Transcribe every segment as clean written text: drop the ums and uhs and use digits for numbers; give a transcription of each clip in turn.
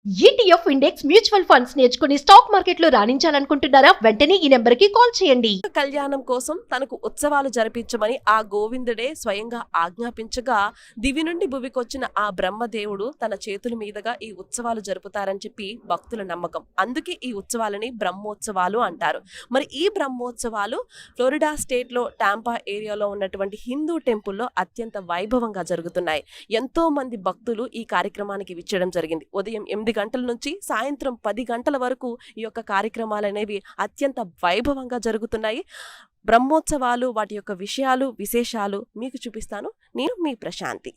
ETF index mutual funds నేర్చుకుని stock market లో రాణించాలనుకుంటున్నారా? వెంటనే ఈ నెంబర్ కి కాల్ చేయండి. కళ్యాణం కోసం తనకు ఉత్సవాలు జరిపించమని ఆ గోవిందుడే స్వయంగా ఆజ్ఞాపించగా దివి నుండి భువికొచ్చిన ఆ బ్రహ్మదేవుడు తన చేతుల మీదుగా ఈ ఉత్సవాలు జరుపుతారని చెప్పి భక్తుల నమ్మకం. అందుకే ఈ ఉత్సవాలని బ్రహ్మోత్సవాలు అంటారు. మరి ఈ బ్రహ్మోత్సవాలు ఫ్లోరిడా స్టేట్ లో టాంపా ఏరియాలో ఉన్నటువంటి హిందూ టెంపుల్లో అత్యంత వైభవంగా జరుగుతున్నాయి. ఎంతో మంది భక్తులు ఈ కార్యక్రమానికి విచ్చడం జరిగింది. ఉదయం 8 గంటల నుంచి సాయంత్రం 10 గంటల వరకు ఈ యొక్క కార్యక్రమాలు అనేవి అత్యంత వైభవంగా జరుగుతున్నాయి. బ్రహ్మోత్సవాలు వాటి యొక్క విషయాలు విశేషాలు మీకు చూపిస్తాను. నేను మీ ప్రశాంతి.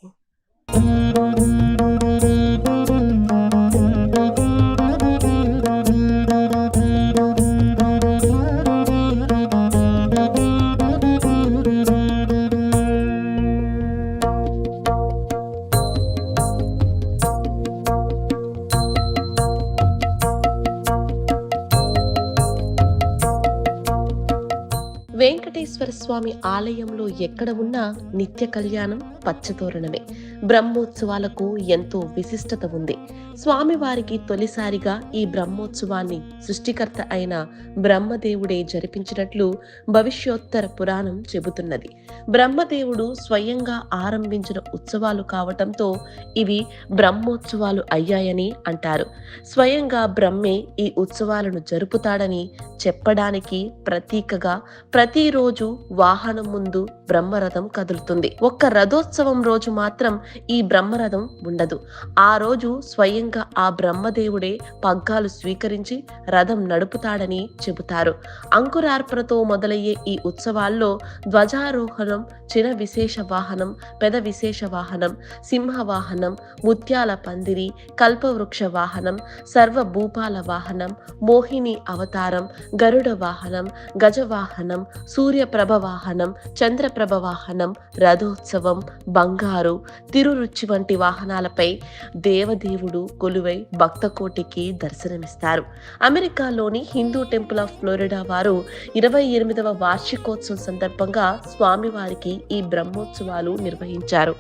వెంకటేశ్వర స్వామి ఆలయంలో ఎక్కడ ఉన్నా నిత్య కళ్యాణం పచ్చతోరణమే. బ్రహ్మోత్సవాలకు ఎంతో విశిష్టత ఉంది. స్వామివారికి తొలిసారిగా ఈ బ్రహ్మోత్సవాన్ని సృష్టికర్త అయిన బ్రహ్మదేవుడే జరిపించినట్లు భవిష్యోత్తర పురాణం చెబుతున్నది. బ్రహ్మదేవుడు స్వయంగా ఆరంభించిన ఉత్సవాలు కావటంతో ఇవి బ్రహ్మోత్సవాలు అయ్యాయని అంటారు. స్వయంగా బ్రహ్మే ఈ ఉత్సవాలను జరుపుతాడని చెప్పడానికి ప్రతీకగా ప్రతిరోజు వాహనం ముందు బ్రహ్మరథం కదులుతుంది. ఒక్క రథోత్సవం రోజు మాత్రం ఈ బ్రహ్మరథం ఉండదు. ఆ రోజు స్వయంగా ఆ బ్రహ్మదేవుడే పగ్గాలు స్వీకరించి రథం నడుపుతాడని చెబుతారు. అంకురార్పణతో మొదలయ్యే ఈ ఉత్సవాల్లో ధ్వజారోహణం, చిర విశేష వాహనం, పెద విశేష వాహనం, సింహ వాహనం, ముత్యాల పందిరి, కల్పవృక్ష వాహనం, సర్వభూపాల వాహనం, మోహిని అవతారం, గరుడ వాహనం, గజవాహనం, సూర్యప్రభ వాహనం, చంద్రప్రభ వాహనం, రథోత్సవం, బంగారు, తిరురుచి వంటి వాహనాలపై దేవదేవుడు కొలువై భక్తకోటికి దర్శనమిస్తారు. అమెరికాలోని హిందూ టెంపుల్ ఆఫ్ ఫ్లోరిడా వారు 28వ వార్షికోత్సవం సందర్భంగా స్వామివారికి ఈ బ్రహ్మోత్సవాలు నిర్వహించారు.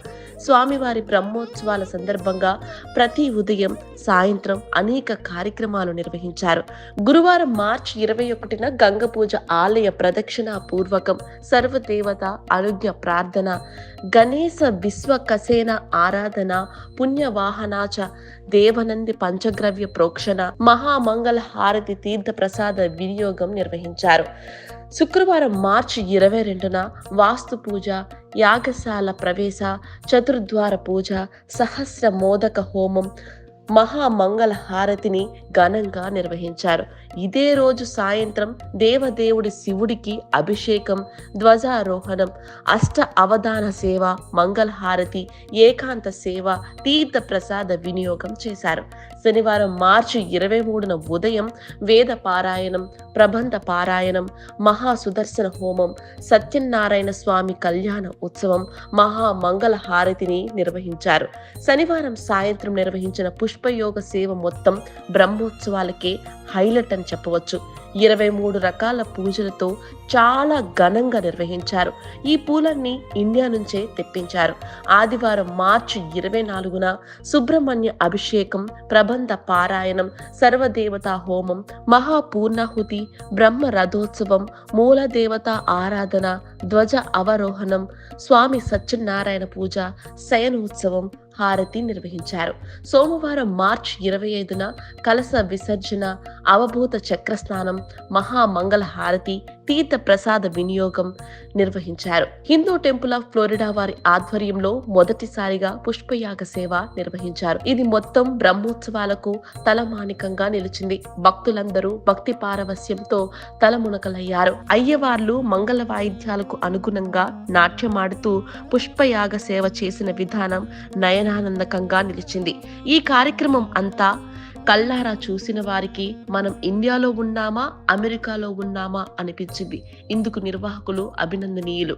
స్వామివారి బ్రహ్మోత్సవాల సందర్భంగా ప్రతి ఉదయం సాయంత్రం అనేక కార్యక్రమాలు నిర్వహించారు. గురువారం మార్చి 21న గంగ పూజ, ఆలయ ప్రదక్షిణ పూర్వకం, సర్వదేవత అనుజ్ఞ ప్రార్థన, గణేశ విశ్వకసేన ఆరాధన, పుణ్యవాహనాచ దేవనంది పంచగ్రవ్య ప్రోక్షణ, మహామంగళ హారతి, తీర్థ ప్రసాద వినియోగం నిర్వహించారు. శుక్రవారం మార్చి 22న వాస్తు పూజ, యాగశాల ప్రవేశ, చతుర్ద్వార పూజ, సహస్ర మోదక హోమం, మహామంగళ హారతిని ఘనంగా నిర్వహించారు. ఇదే రోజు సాయంత్రం దేవదేవుడి శివుడికి అభిషేకం, ధ్వజారోహణం, అష్ట అవధాన సేవ, మంగళహారతి, ఏకాంత సేవ, తీర్థ ప్రసాద వినియోగం చేశారు. శనివారం మార్చి 23న ఉదయం వేద పారాయణం, ప్రబంధ పారాయణం, మహాసుదర్శన హోమం, సత్యనారాయణ స్వామి కళ్యాణ ఉత్సవం, మహామంగళ హారతిని నిర్వహించారు. శనివారం సాయంత్రం నిర్వహించిన పుష్పయోగ సేవ మొత్తం బ్రహ్మోత్సవాలకే హైలైట్ అని చెప్పవచ్చు. 23 రకాల పూజలతో చాలా ఘనంగా నిర్వహించారు. ఈ పూలన్నీ ఇండియా నుంచే తెప్పించారు. ఆదివారం మార్చి 24న సుబ్రహ్మణ్య అభిషేకం, ప్రబంధ పారాయణం, సర్వదేవతా హోమం, మహాపూర్ణాహుతి, బ్రహ్మ రథోత్సవం, మూలదేవత ఆరాధన, ధ్వజ అవరోహణం, స్వామి సత్యనారాయణ పూజ, శయనోత్సవం, హారతి నిర్వహించారు. సోమవారం మార్చి 25న కలశ విసర్జన, అవభూత చక్రస్నానం, మహామంగళ హారతి, తీర్థ ప్రసాద వినియోగం నిర్వహించారు. హిందూ టెంపుల్ ఆఫ్ ఫ్లోరిడా వారి ఆధ్వర్యంలో మొదటిసారిగా పుష్పయాగ సేవ నిర్వహించారు. ఇది మొత్తం బ్రహ్మోత్సవాలకు తలమానికంగా నిలిచింది. భక్తులందరూ భక్తి పారవస్యంతో తలమునకలయ్యారు. అయ్యవార్లు మంగళ వాయిద్యాలకు అనుగుణంగా నాట్యమాడుతూ పుష్పయాగ సేవ చేసిన విధానం నయనానందకంగా నిలిచింది. ఈ కార్యక్రమం అంతా కళ్ళారా చూసిన వారికి మనం ఇండియాలో ఉన్నామా, అమెరికాలో ఉన్నామా అనిపించింది. ఇందుకు నిర్వాహకులు అభినందనీయులు.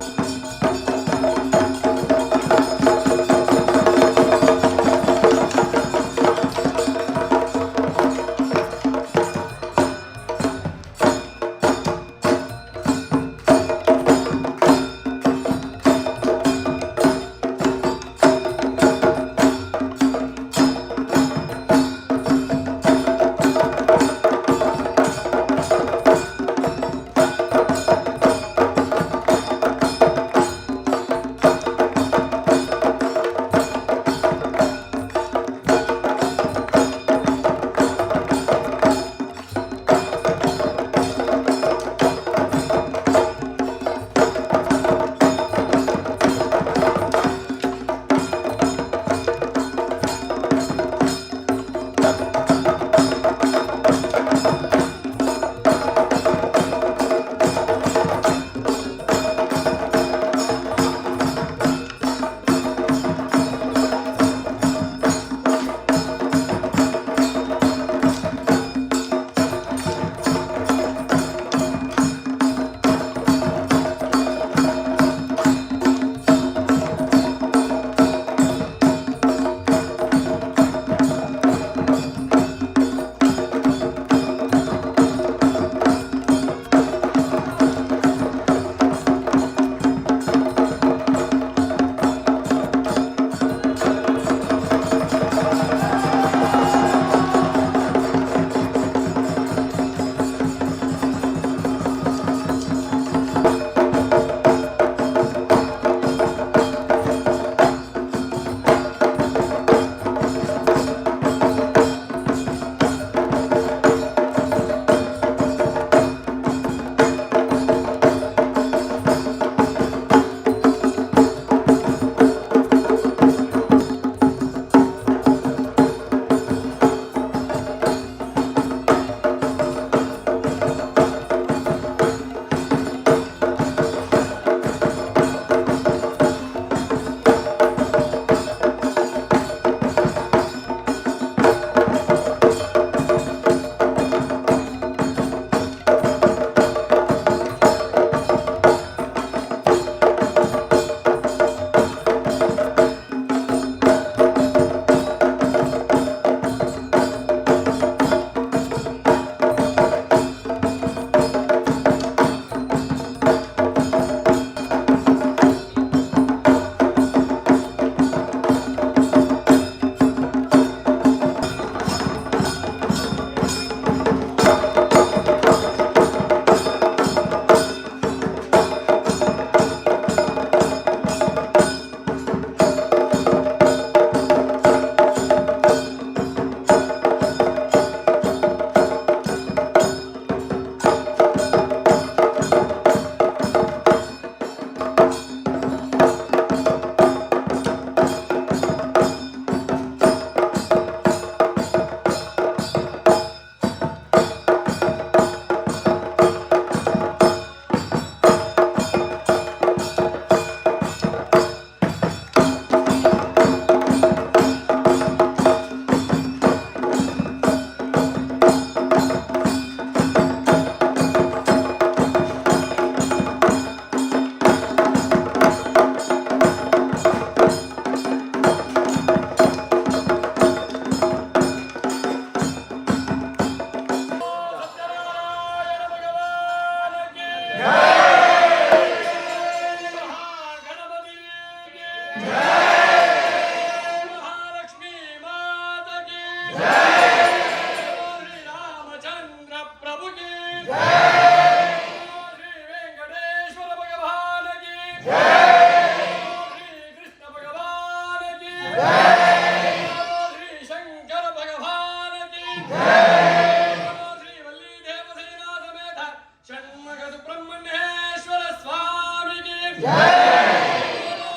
శ్రీ వల్లీ దేవసేనా సమేత షణ్ముఖ సుబ్రహ్మణ్యేశ్వర స్వామికి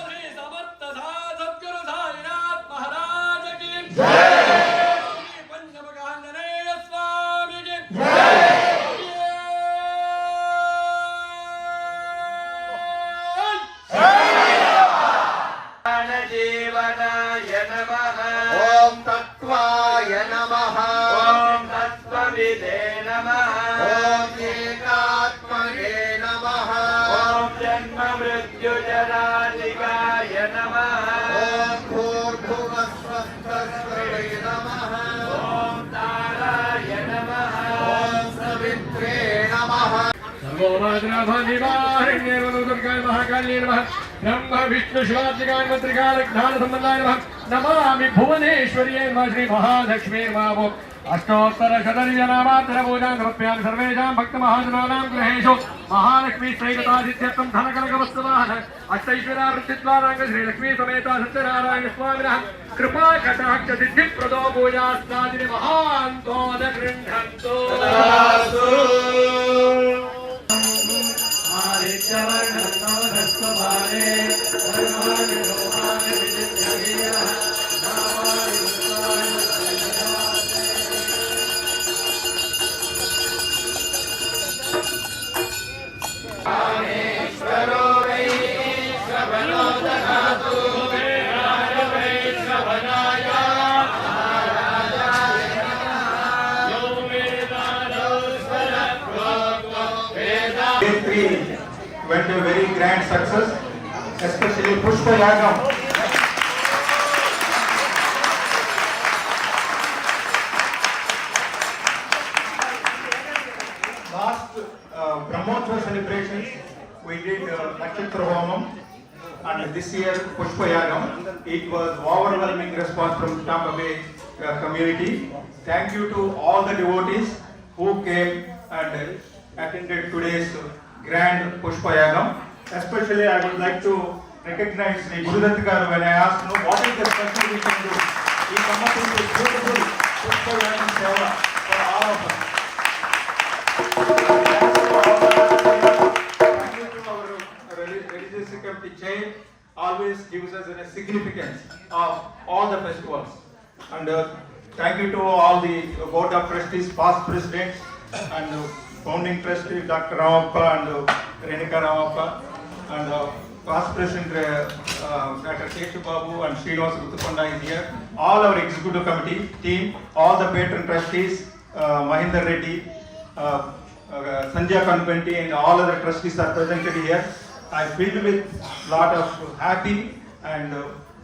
శ్రీ సమర్థ సద్గురు సాయినాథ్ మహారాజకి శ్రీ పంచముఖ ఆంజనేయ స్వామికి జీవనాయ నమః ఓం తత్వాయ నమః ఓం తత్వవిదే నమః ఓం ఏకాత్మనే నమః ఓం జన్మ మృత్యుజరాధికాయ నమః ఓం భూర్భువస్వః నమః ఓం తారాయ నమః ఓం సవిత్రే నమః ब्रह्म विष्णु शिवात्मिकाय मंत्रिकाल ज्ञान संबंधाय नमः नमामि भुवनेश्वर्ये नमः श्री महालक्ष्मी नमः अष्टोत्तर शतनिजनामात्र पूजां समर्पयामि सर्वेषां भक्तमहाजनानां गृहेषु महालक्ष्मी त्रैगतादित्यर्थं धनकनकवस्तुवाहन अष्टैश्वर्यावृत्तिद्वाराङ्ग श्रीलक्ष्मी समेता सत्यनारायण स्वामिनः कृपा कटाक्ष सिद्धिप्रदो पूजास्तादिनि महान्तो न गृह्णन्तु went a very grand success, especially Pushpa Yagam. Last Brahmotsava celebrations, we did Nakshatra Homam, and this year Pushpa Yagam. It was overwhelming response from Tampa Bay community. Thank you to all the devotees who came and attended today's grand Pushpa Yagam. Especially I would like to recognize the Gurudatta Garu when I asked what is the special we can do. He come up with this beautiful Pushpa Yagam Seva for all of us. Thank you to our religious committee chair, always gives us a significance of all the festivals. And thank you to all the board of trustees, past presidents, and founding trustee Dr. Ramappa and Renika Ramappa, and past president Dr. Keshu Babu and Srinivas Ruthukonda is here. All our executive committee team, all the patron trustees, Mahinder Reddy, Sanjay Kanpenti, and all other trustees are presented here. I feel with lot of happy, and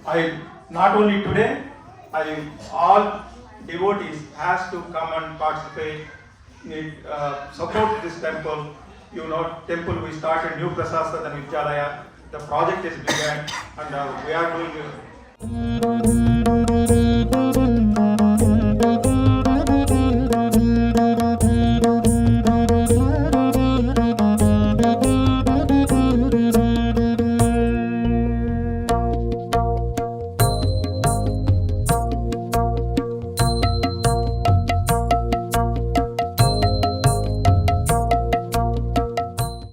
I not only today, all devotees has to come and participate. Support this temple. You know, temple we started new Prasasa and Vidyalaya. The project is began, and we are doing.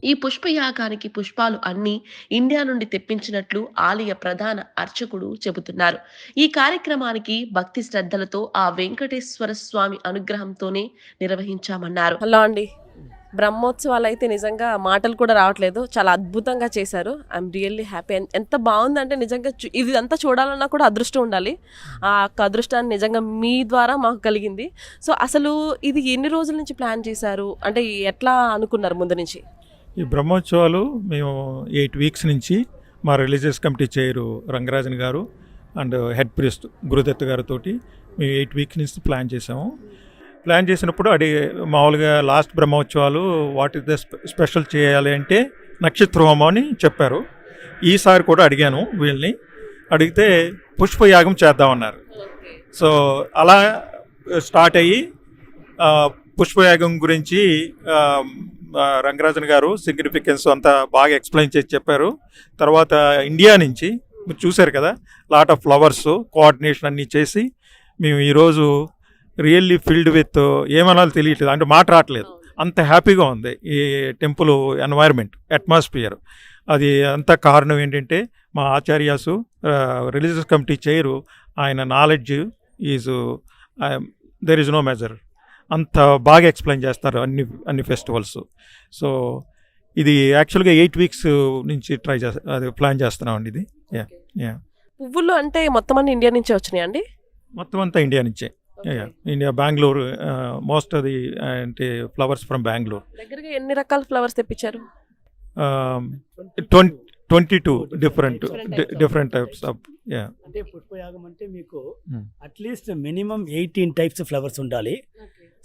ఈ పుష్పయాగానికి పుష్పాలు అన్ని India నుండి తెప్పించినట్లు ఆలయ ప్రధాన అర్చకుడు చెబుతున్నారు. ఈ కార్యక్రమానికి భక్తి శ్రద్ధలతో ఆ వెంకటేశ్వర స్వామి అనుగ్రహంతోనే నిర్వహించామన్నారు. హలో అండి, బ్రహ్మోత్సవాలు అయితే నిజంగా మాటలు కూడా రావట్లేదు, చాలా అద్భుతంగా చేశారు. I'm really happy. ఎంత బాగుందంటే నిజంగా ఇది అంతా చూడాలన్నా కూడా అదృష్టం ఉండాలి. ఆ అదృష్టాన్ని నిజంగా మీ ద్వారా మాకు కలిగింది. సో అసలు ఇది ఎన్ని రోజుల నుంచి ప్లాన్ చేశారు, అంటే ఎట్లా అనుకున్నారు ముందు నుంచి? ఈ బ్రహ్మోత్సవాలు మేము 8 వీక్స్ నుంచి మా రిలీజియస్ కమిటీ చైరు రంగరాజన్ గారు అండ్ హెడ్ ప్రీస్ట్ గురుదత్త గారితో మేము 8 వీక్స్ నుంచి ప్లాన్ చేసాము. ప్లాన్ చేసినప్పుడు మామూలుగా లాస్ట్ బ్రహ్మోత్సవాలు వాట్ ఇస్ ద స్పెషల్ చేయాలి అంటే నక్షత్ర హోమం అని చెప్పారు. ఈసారి కూడా అడిగాను వీళ్ళని, అడిగితే పుష్పయాగం చేద్దామన్నారు. సో అలా స్టార్ట్ అయ్యి పుష్పయాగం గురించి రంగరాజన్ గారు సిగ్నిఫికెన్స్ అంతా బాగా ఎక్స్ప్లెయిన్ చేసి చెప్పారు. తర్వాత ఇండియా నుంచి మీరు చూశారు కదా, లాట్ ఆఫ్ ఫ్లవర్స్ కోఆర్డినేషన్ అన్నీ చేసి మేము ఈరోజు రియల్లీ ఫిల్డ్ విత్ ఏమనాలో తెలియట్లేదు, అంటే మాట రావట్లేదు, అంత హ్యాపీగా ఉంది ఈ టెంపుల్ ఎన్వైర్న్మెంట్, అట్మాస్ఫియర్. అది అంత కారణం ఏంటంటే మా ఆచార్యాసు రిలీజియస్ కమిటీ చైరు, ఆయన knowledge is there is no measure. అంత బాగా ఎక్స్ప్లెయిన్ చేస్తారు అన్ని ఫెస్టివల్స్. సో ఇది యాక్చువల్గా 8 weeks నుంచి ప్లాన్ చేస్తున్నామండి ఇది. యా పువ్వులు అంటే మొత్తం అన్ని ఇండియా నుంచే వచ్చినాయి అండి? మొత్తం అంతా ఇండియా నుంచే. India, Bengaluru, most of the అంటే ఫ్లవర్స్ ఫ్రమ్ బెంగళూరు. దగ్గరగా ఎన్ని రకాల ఫ్లవర్స్ తెప్పించారు? 22 డిఫరెంట్ టైప్స్ ఆఫ్. అంటే పుష్పయాగం అంటే మీకు అట్లీస్ట్ మినిమం 18 types ఫ్లవర్స్ ఉండాలి.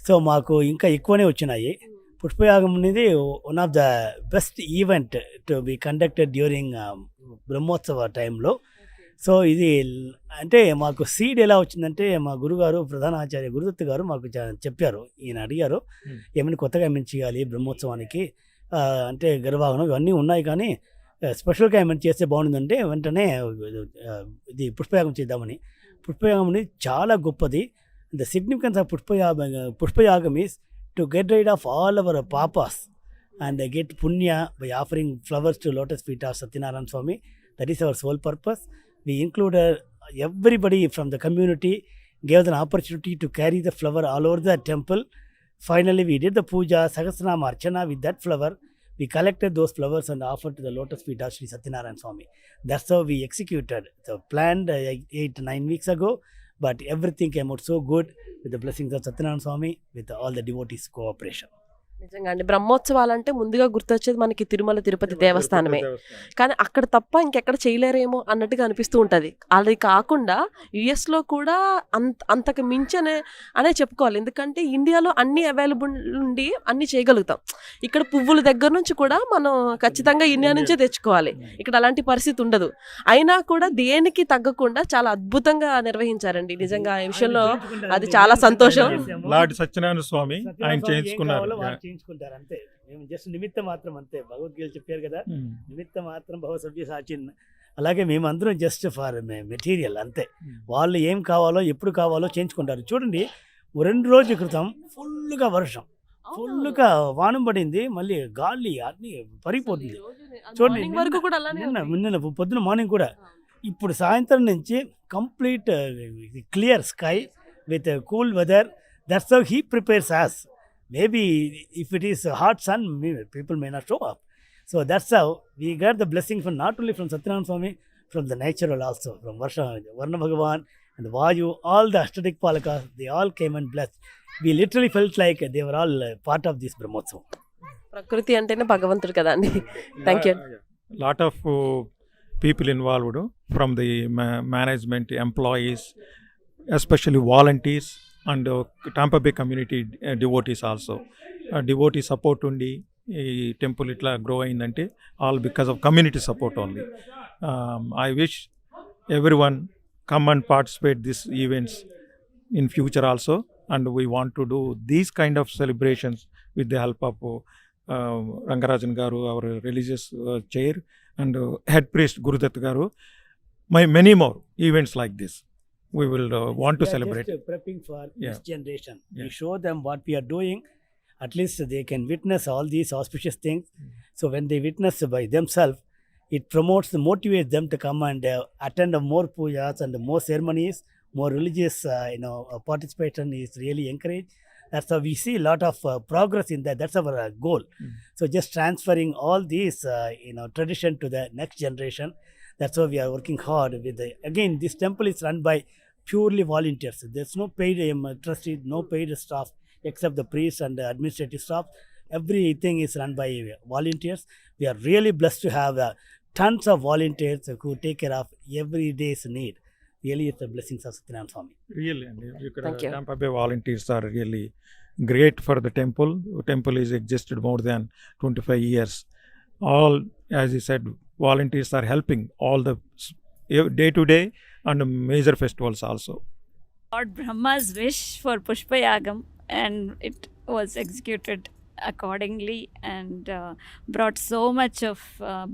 సో మాకు ఇంకా ఎక్కువనే వచ్చినాయి. పుష్పయాగం అనేది one of the best event to be conducted during Brahmotsava టైంలో. సో ఇది అంటే మాకు సీడ్ ఎలా వచ్చిందంటే మా గురుగారు, ప్రధాన ఆచార్య గురుదత్త గారు మాకు చెప్పారు. ఈయన అడిగారు ఏమైనా కొత్తగా ఏమైనా చేయాలి బ్రహ్మోత్సవానికి, అంటే గర్భాగనం ఇవన్నీ ఉన్నాయి కానీ స్పెషల్గా ఏమైనా చేస్తే బాగుంటుందంటే వెంటనే ఇది పుష్పయాగం చేద్దామని. పుష్పయాగం అనేది చాలా గొప్పది. The significance of Pushpayagam is to get rid of all our papas and get punya by offering flowers to lotus feet of Satyanarayana Swami. That is our sole purpose. We included everybody from the community, gave them an opportunity to carry the flower all over the temple. Finally, we did the puja, Sahasranama Archana with that flower. We collected those flowers and offered to the lotus feet of Sri Satyanarayana Swami. That's how we executed. So planned 8-9 weeks ago, but everything came out so good with the blessings of Satyanarayana Swami, with all the devotees' cooperation. నిజంగా అండి, బ్రహ్మోత్సవాలంటే ముందుగా గుర్తొచ్చేది మనకి తిరుమల తిరుపతి దేవస్థానమే. కానీ అక్కడ తప్ప ఇంకెక్కడ చేయలేరేమో అన్నట్టుగా అనిపిస్తూ ఉంటుంది. అది కాకుండా యుఎస్లో కూడా అంతకు మించి అనే చెప్పుకోవాలి. ఎందుకంటే ఇండియాలో అన్ని అవైలబుల్ ఉండి అన్ని చేయగలుగుతాం. ఇక్కడ పువ్వుల దగ్గర నుంచి కూడా మనం ఖచ్చితంగా ఇండియా నుంచే తెచ్చుకోవాలి. ఇక్కడ అలాంటి పరిస్థితి ఉండదు. అయినా కూడా దేనికి తగ్గకుండా చాలా అద్భుతంగా నిర్వహించారండి. నిజంగా ఈ విషయంలో అది చాలా సంతోషం. లార్డ్ సత్యనారాయణ స్వామి ఆయన చేయించుకున్నారు, చేయించుకుంటారు అంతే. మేము జస్ట్ నిమిత్త మాత్రం అంతే. భగవద్గీత చెప్పారు కదా, నిమిత్త మాత్రం భవ సభ్య సాచిన్. అలాగే మేమందరం జస్ట్ ఫర్ మెటీరియల్ అంతే. వాళ్ళు ఏం కావాలో ఎప్పుడు కావాలో చేయించుకుంటారు. చూడండి 2 రోజుల క్రితం ఫుల్గా వర్షం, ఫుల్గా వానం పడింది, మళ్ళీ గాలి అన్ని పరిగిపోతుంది. చూడండి నిన్న పొద్దున మార్నింగ్ కూడా. ఇప్పుడు సాయంత్రం నుంచి complete clear sky with cool weather. That's how he prepares us. Maybe if it is hot sun, people may not show up. So that's how we got the blessing from not only from Satyanarayana Swami, from the natural also, from Varna Bhagavan and Vayu, all the Ashtadik Palakas, they all came and blessed. We literally felt like they were all part of this Brahmotsavam. ప్రకృతి అంటేనే భగవంతుడు కదా అండి. Thank you. Lot of people involved from the management, employees, especially volunteers, and Tampa Bay community devotees also. Devotee support undi ee temple itla grow ayindante all because of community support only. I wish everyone come and participate these events in future also, and we want to do these kind of celebrations with the help of Rangarajan garu, our religious chair, and head priest Gurudatta garu. Many more events like this we will want to celebrate. Just prepping for this generation. We show them what we are doing. At least they can witness all these auspicious things. So when they witness by themselves, it promotes, motivates them to come and attend more pujas and more ceremonies, more religious participation is really encouraged. That's how we see a lot of progress in that. That's our goal. So just transferring all these tradition to the next generation. That's why we are working hard with again, this temple is run by purely volunteers. There's no paid trustee, no paid staff except the priests and the administrative staff. Everything is run by volunteers. We are really blessed to have tons of volunteers who take care of every day's need. Really, it's the blessings of Satyanarayana Swami. Really, Thank you. Tampa Bay volunteers are really great for the temple. The temple is existed more than 25 years. All, as you said, volunteers are helping all the day to day and major festivals also. Lord Brahma's wish for Pushpayagam, and it was executed accordingly and brought so much of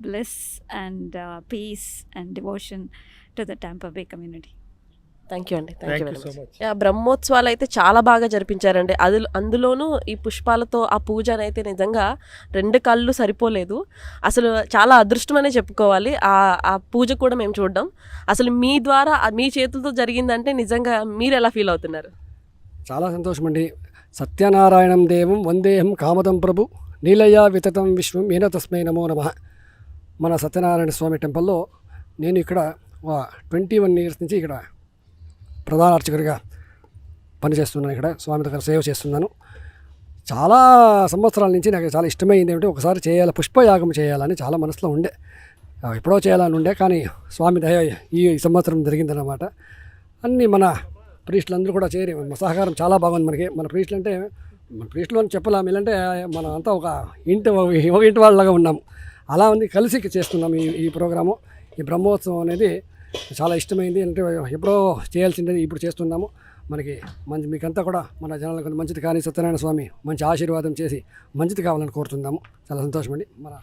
bliss and peace and devotion to the Tampa Bay community. Thank you అండి, thank you thank very you so much. Much. బ్రహ్మోత్సవాలు అయితే చాలా బాగా జరిపించారండి. అందులోనూ ఈ పుష్పాలతో ఆ పూజ అయితే నిజంగా 2 కళ్ళు సరిపోలేదు. అసలు చాలా అదృష్టం అనే చెప్పుకోవాలి ఆ పూజ కూడా మేము చూడడం. అసలు మీ ద్వారా మీ చేతులతో జరిగిందంటే నిజంగా మీరు ఎలా ఫీల్ అవుతున్నారు? చాలా సంతోషం అండి. సత్యనారాయణం దేవం వందేహం కామదం ప్రభు నీలయా వితతం విశ్వం ఈన తస్మై నమో నమః. మన సత్యనారాయణ స్వామి టెంపుల్లో నేను ఇక్కడ 21 ఇయర్స్ నుంచి ఇక్కడ ప్రధాన అర్చకుడిగా పనిచేస్తున్నాను. ఇక్కడ స్వామి దగ్గర సేవ చేస్తున్నాను. చాలా సంవత్సరాల నుంచి నాకు చాలా ఇష్టమైంది ఏమిటి, ఒకసారి చేయాలి, పుష్పయాగం చేయాలని చాలా మనసులో ఉండే, ఎప్పుడో చేయాలని ఉండే, కానీ స్వామి దయ ఈ సంవత్సరం జరిగిందన్నమాట. అన్నీ మన ప్రీస్టులు అందరూ కూడా చేరి సహకారం చాలా బాగుంది మనకి. మన ప్రీస్టులు అంటే మన ప్రీస్టులు అని చెప్పలేము, ఇలాంటే మనం అంతా ఒక ఇంటి వాళ్ళలాగా ఉన్నాము. అలా ఉంది, కలిసి చేస్తున్నాం ఈ ప్రోగ్రాము. ఈ బ్రహ్మోత్సవం అనేది చాలా ఇష్టమైంది, అంటే ఎప్పుడో చేయాల్సింది ఇప్పుడు చేస్తున్నాము. మనకి మీకంతా కూడా మన జనాలకు మంచిది కానీ సత్యనారాయణ స్వామి మంచి ఆశీర్వాదం చేసి మంచిది కావాలని కోరుతున్నాము. చాలా సంతోషం అండి. మన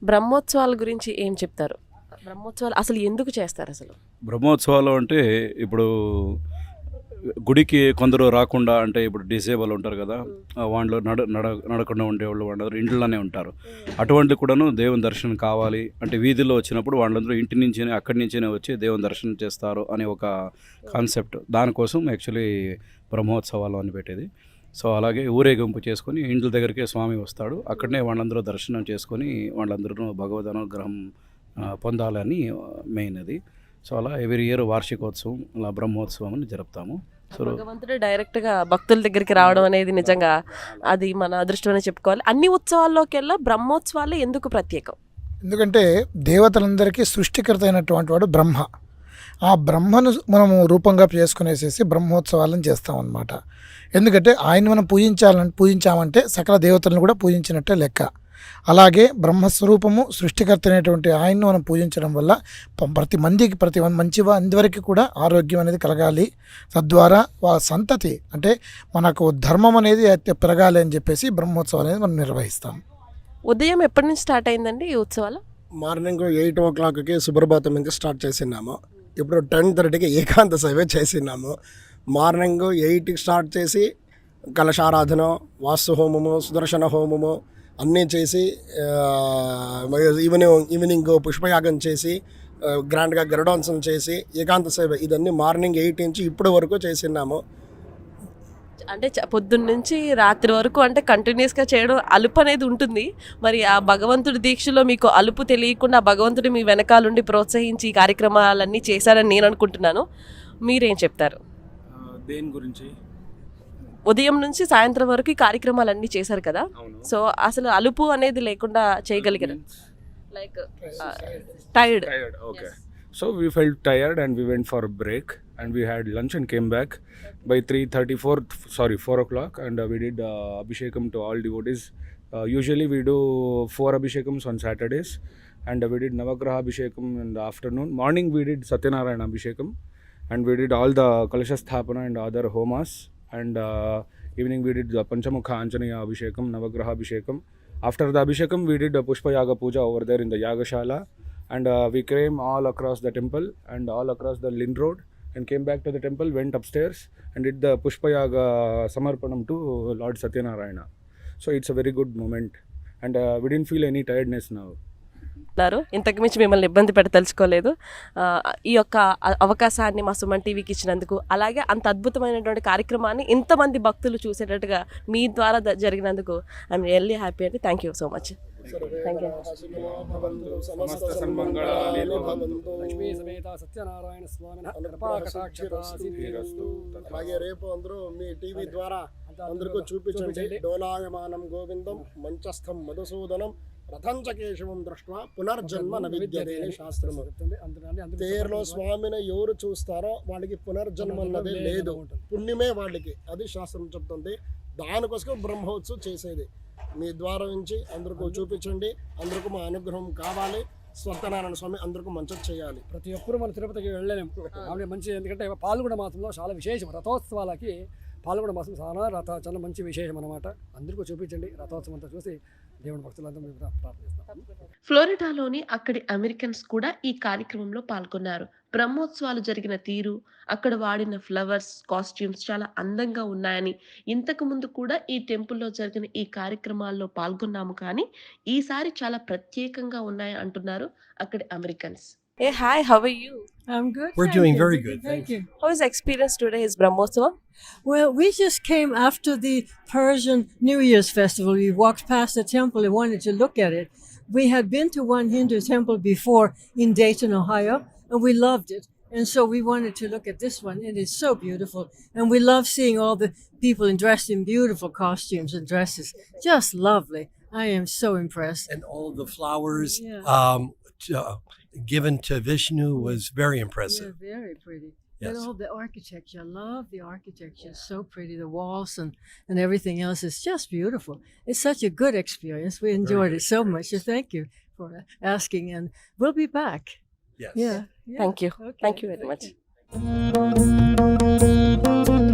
బ్రహ్మోత్సవాల గురించి ఏం చెప్తారు? బ్రహ్మోత్సవాలు అసలు ఎందుకు చేస్తారు? అసలు బ్రహ్మోత్సవాలు అంటే ఇప్పుడు గుడికి కొందరు రాకుండా, అంటే ఇప్పుడు డిసేబుల్ ఉంటారు కదా, వాళ్ళు నడకుండా ఉండేవాళ్ళు వాళ్ళందరూ ఇంట్లోనే ఉంటారు. అటువంటి కూడాను దేవుని దర్శనం కావాలి అంటే వీధిలో వచ్చినప్పుడు వాళ్ళందరూ ఇంటి నుంచి అక్కడి నుంచే వచ్చి దేవుని దర్శనం చేస్తారు అనే ఒక కాన్సెప్ట్. దానికోసం యాక్చువల్లీ బ్రహ్మోత్సవాలు అని పెట్టేది. సో అలాగే ఊరేగింపు చేసుకొని ఇంట్ల దగ్గరికే స్వామి వస్తాడు, అక్కడనే వాళ్ళందరూ దర్శనం చేసుకొని వాళ్ళందరూ భగవద్ అనుగ్రహం పొందాలని మెయిన్ అది. సో అలా ఎవ్రీ ఇయర్ వార్షికోత్సవం అలా బ్రహ్మోత్సవం అని జరుపుతాము. సో భగవంతుడు డైరెక్ట్గా భక్తుల దగ్గరికి రావడం అనేది నిజంగా అది మన అదృష్టం అని చెప్పుకోవాలి. అన్ని ఉత్సవాల్లోకెల్లా బ్రహ్మోత్సవాలే ఎందుకు ప్రత్యేకం? ఎందుకంటే దేవతలందరికీ సృష్టికర్త అయినటువంటి వాడు బ్రహ్మ. ఆ బ్రహ్మను మనము రూపంగా చేసుకునేసేసి బ్రహ్మోత్సవాలను చేస్తాం అన్నమాట. ఎందుకంటే ఆయన మనం పూజించామంటే సకల దేవతలను కూడా పూజించినట్టే లెక్క. అలాగే బ్రహ్మస్వరూపము సృష్టికర్త అనేటువంటి ఆయన్ను మనం పూజించడం వల్ల ప్రతి మందికి కూడా ఆరోగ్యం అనేది కలగాలి, తద్వారా వాళ్ళ సంతతి అంటే మనకు ధర్మం అనేది పెరగాలి అని చెప్పేసి బ్రహ్మోత్సవాలు అనేది మనం నిర్వహిస్తాం. ఉదయం ఎప్పటి నుంచి స్టార్ట్ అయిందండి ఈ ఉత్సవాలు? మార్నింగ్ 8 o'clockకి సుప్రభాతం నుంచి స్టార్ట్ చేసినాము. ఇప్పుడు 10:30కి ఏకాంత సేవ చేసినాము. మార్నింగ్ 8కి స్టార్ట్ చేసి కలశారాధన, వాస్తు హోమము, సుదర్శన హోమము అన్నీ చేసి ఈవినింగ్ పుష్పయాగం చేసి గ్రాండ్గా గరుడోత్సవం చేసి ఏకాంత సేవ ఇదన్నీ మార్నింగ్ 8 నుంచి ఇప్పటి వరకు చేసినాము. అంటే పొద్దున్న నుంచి రాత్రి వరకు అంటే కంటిన్యూస్గా చేయడం అలుపు అనేది ఉంటుంది. మరి ఆ భగవంతుడి దీక్షలో మీకు అలుపు తెలియకుండా భగవంతుడు మీ వెనకాలండి ప్రోత్సహించి ఈ కార్యక్రమాలన్నీ చేశారని నేను అనుకుంటున్నాను. మీరేం చెప్తారు? దేని గురించి? ఉదయం నుంచి సాయంత్రం వరకు ఈ కార్యక్రమాలన్నీ చేశారు కదా, సో అసలు అలుపు అనేది లేకుండా చేయగలిగారు? Like tired. Okay. So we felt tired and we went for a break and we had lunch and came back by 4 o'clock and we did Abhishekam to all devotees. Usually we do 4 Abhishekams on Saturdays and we did Navagraha Abhishekam in the afternoon. Morning we did Satyanarayana Abhishekam and we did all the Kalasha Sthapana and other homas. And evening we did the Panchamukha Anjaneya Abhishekam, Navagraha Abhishekam. After the Abhishekam we did a Pushpa Yaga Puja over there in the Yagashala and we came all across the temple and all across the Lynn Road and came back to the temple, went upstairs and did the Pushpa Yaga Samarpanam to Lord Satyanarayana. So it's a very good moment and we didn't feel any tiredness now. ఇంతకు మించి మిమ్మల్ని ఇబ్బంది పెట్టదలుచుకోలేదు. ఈ యొక్క అవకాశాన్ని మా సుమన్ టీవీకి ఇచ్చినందుకు, అలాగే అంత అద్భుతమైనటువంటి కార్యక్రమాన్ని ఇంతమంది భక్తులు చూసేటట్టుగా మీ ద్వారా జరిగినందుకు ఐఎమ్ రియల్లీ హ్యాపీ అండి. Thank you so much. Thank you. Satyanarayana Swamy అలాగే రేపు అందరూ మీ టీవీ ద్వారా అందరికీ చూపించండి. డోలాయమానం గోవిందం మంచస్థం మధుసూదనం రథంచ కేశవం దృష్ట్వా పునర్జన్మ న విద్యతే అని శాస్త్రము. తేరులో స్వామిని ఎవరు చూస్తారో వాళ్ళకి పునర్జన్మ అన్నదే లేదు, పుణ్యమే వాళ్ళకి, అది శాస్త్రం చెప్తుంది. దానికోసం బ్రహ్మోత్సవం చేసేది. మీ ద్వారా నుంచి అందరికీ చూపించండి, అందరికీ మా అనుగ్రహం కావాలి. సత్యనారాయణ స్వామి అందరికీ మంచిది చేయాలి. ప్రతి ఒక్కరూ మన తిరుపతికి వెళ్ళలేము, ఆవిడ మంచి, ఎందుకంటే పాల్గొన మాసంలో చాలా విశేషం, రథోత్సవాలకి పాల్గొన మాసం చాలా మంచి విశేషం అనమాట. అందరికీ చూపించండి, రథోత్సవం అంతా చూసి దేవుని భక్తులంతా మేము ప్రార్థిస్తాం. ఫ్లోరిడాలోని అక్కడి అమెరికన్స్ కూడా ఈ కార్యక్రమంలో పాల్గొన్నారు. బ్రహ్మోత్సవాలు జరిగిన తీరు, అక్కడ వాడిన ఫ్లవర్స్, కాస్ట్యూమ్స్ చాలా అందంగా ఉన్నాయని, ఇంతకు ముందు కూడా ఈ టెంపుల్‌లో జరిగిన ఈ కార్యక్రమాల్లో పాల్గొన్నాము కానీ, ఈసారి చాలా ప్రత్యేకంగా ఉన్నాయి అంటున్నారు అక్కడి Americans. Hey, hi, how are you? I'm good. We're thank doing you. very good. Thank you. How is the experience today? Is Brahmotsavam? Well, we just came after the Persian New Year's festival. We walked past the temple and wanted to look at it. We had been to one Hindu temple before in Dayton, Ohio, and we loved it. And so we wanted to look at this one. It is so beautiful. And we love seeing all the people dressed in beautiful costumes and dresses. Just lovely. I am so impressed. And all the flowers Yeah. given to Vishnu was very impressive. Yeah, very pretty. Yes. And all the architecture. I love the architecture. It's so pretty. The walls and everything else is just beautiful. It's such a good experience. We enjoyed it so much. So thank you for asking. And we'll be back. Yes. Yeah. Thank you. Okay. Thank you very much. you.